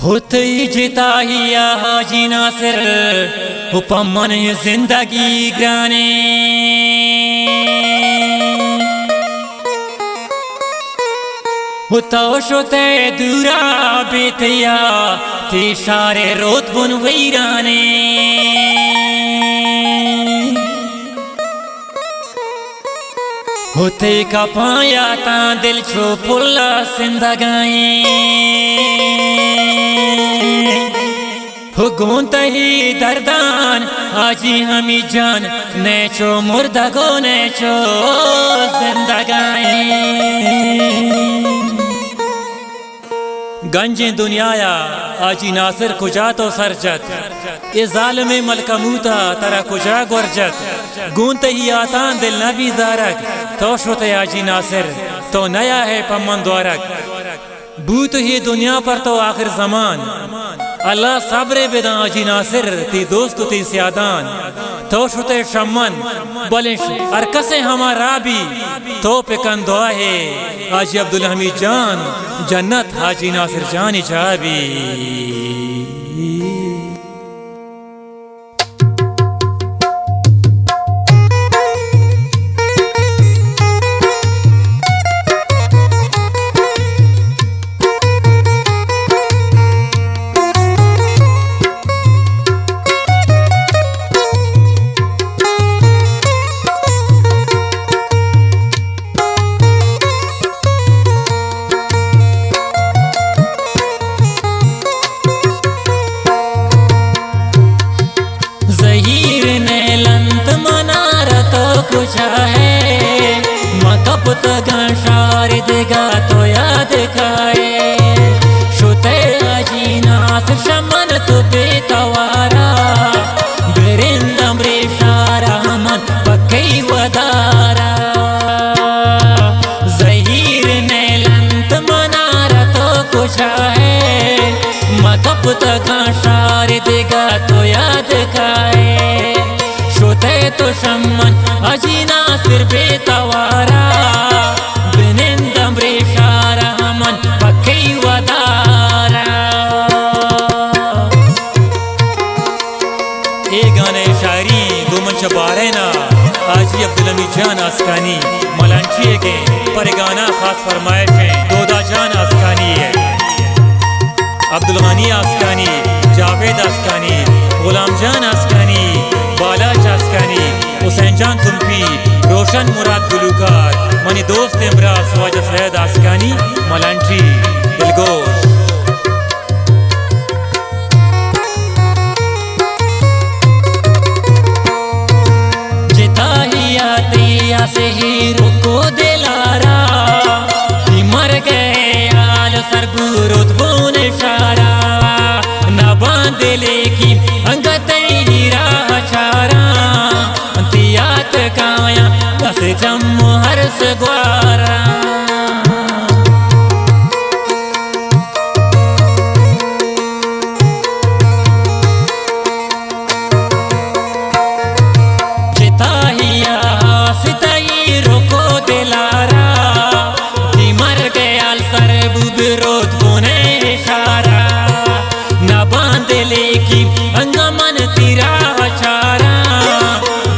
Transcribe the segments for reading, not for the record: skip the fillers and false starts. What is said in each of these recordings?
होते जिता हिया हाजी नासिर उपमन जिंदगी ग्राने होता शोते दूरा बेतिया ती शारे रोत बुन वैराने होते का पाया ता दिल छो पुल्ला जिंदगाई हो गोंता ही दर्दान आजी हमी जान नेचो मुर्दा गो नेचो जिंदगाई गंजे दुनियाया आजी नासिर कुजा तो सरजत ए जालिम मलकमूता तरा कुजा गुरजत गूंते ही आतान दिल नबी दारक तो शोते आजी नासिर तो नया है पमन द्वारक बूत ही दुनिया पर तो आखिर जमान अल्लाह सब्रे बेदा आजी नासिर ती दोस्त ती सियादान तो शुते शम्मन बलिश अरकसे हमारा भी तो पिकन दुआ है आजी अब्दुल हमीद जान जन्नत हाजी नासिर जानी चाबी कुछ है मकब तक शारद गा तो याद खाए शुते आजी नास शमन तो बेतवारा बिरिंदम रेशारा मन पक्की वदारा जहीर ने लंत मनारा तो कुछ है मकब तक शारद गा तो याद खाए शुते तो शमन आजी नासिर बेतवारा बिनिंदम रेशारा मन पक्की वदारा ए गाने शायरी गुमन शबारे ना आजी अब्दुल हमीद जान आस्कानी मलांची के पर गाना खास फरमाइश है दोदा जान आस्कानी है अब्दुल गनी आस्कानी जावेद आस्कानी गुलाम जान आस्कानी बालाज आस्कानी हुसैन जान तुमपी रोशन मुराद गुलूकार मनी दोस्त इमराज ख्वाजा सैयद आस्कानी मलांटी दिलगोश जिता ही आतिया से ही रुको दिलारा मर गए आल सरबूरुत बोन इशारा न बांध लेकिन अंगत ही राह चारा तियात काया दस जम्मू हर्ष ग्वारा चिताहिया सिताई रोको दिलारा ती मर गया सरबू विरोध बोने इशारा न बांध लेकिन अंगमन तिरा चारा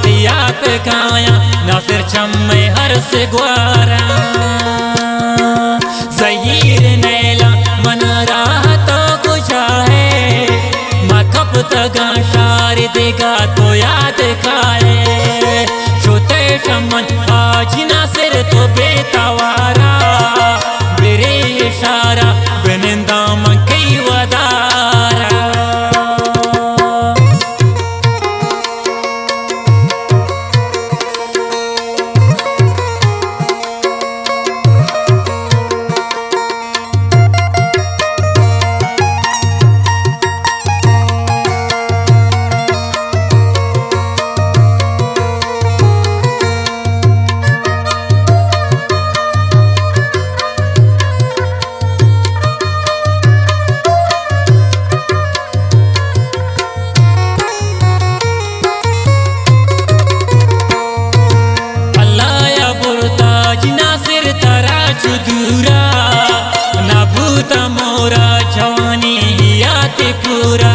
तियात काया नासिर चम्मे हर्ष ग्वारा ज़हीर नैला मन राह तो कुछा है मकब तगा शारद गा तो याद खाए छोटे शमन आजी नासिर तो बेतवारा बिरे इशारा बिनिंदा मन कई वदारा चुदूरा नबूता मोरा जवानी पूरा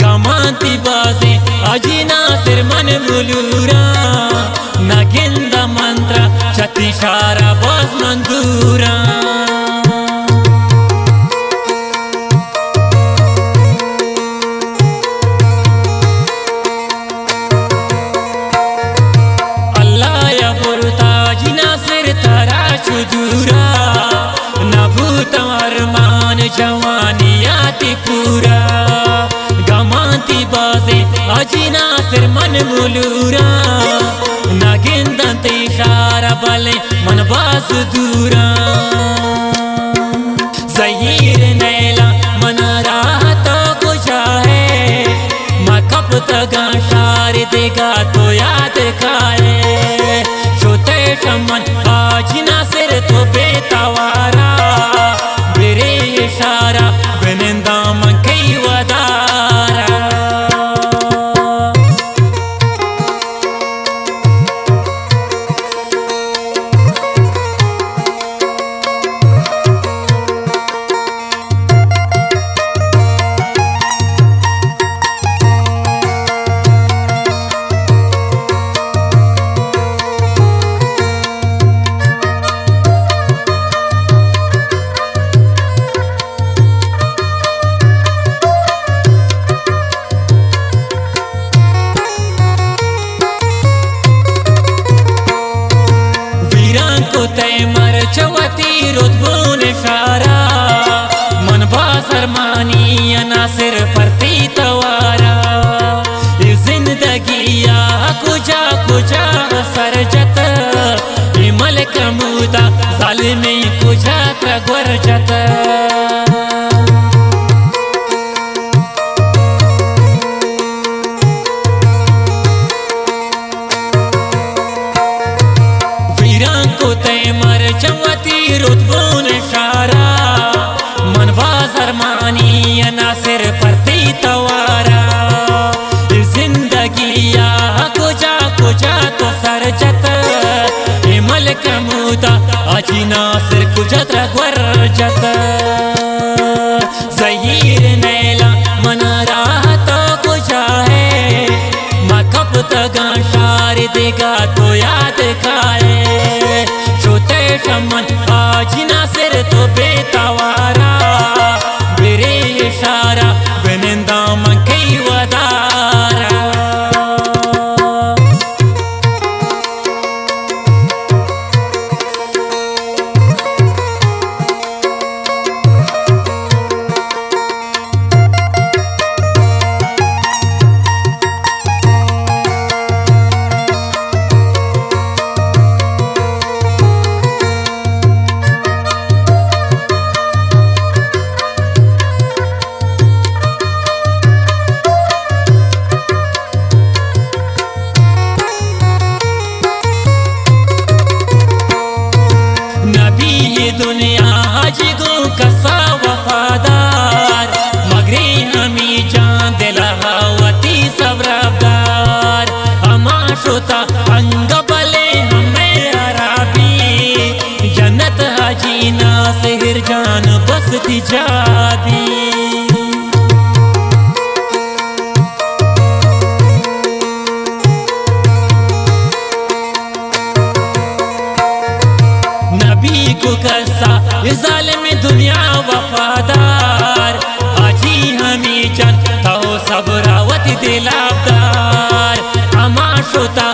गमांती बाजे आजी नासिर मन मुलूरा नगिंदा मंत्र छत्तीशारा बाज मंदूरा अल्लाह या बुरता आजी नासिर तारा चुदूरा नभूत अरमान जवानी आती पूरा गमांती बाजे आजी नासिर मन मुलूरा नगिंदंत इशारा बले मन बाज दूरा ज़हीर नैला मन राहतो कुछा है मकब तगा शार देगा तो याद खाए छोटे शमन आजी नासिर तो बेतवारा बेरे इशारा बिनिंदा मन कई वदारा मर चवती रुतबून शारा मन बासरमानी नासिर परती तवारा जिंदगी या कुजा कुजा सरजत मलक मुदा जालिमी कुजा त्रगुरजत मर चवती रुतबून शारा मन बासरमानी नासिर परती तवारा जिंदगी या कुजा कुजा तो सरजत मलक मुदा आजी नासिर कुजा त्रगुरजत ज़हीर नैला मन राहतो कुछा है मकब तगा शार देगा तो याद खाए छोटे शमन आजी नासिर तो बेतवारा बेरे इशारा बिनिंदा मन कई वदारा दुनिया आजी गो कसा वफादार मगरी हमी जान दिलावती सबरदार अमा श्रोता अंग बले हमें अराबी जन्नत आजी नासिर जान बसती जाबी को कसा जालिम दुनिया वफादार आजी हमी चन तो सबरावती दिलादार अमा श्रोता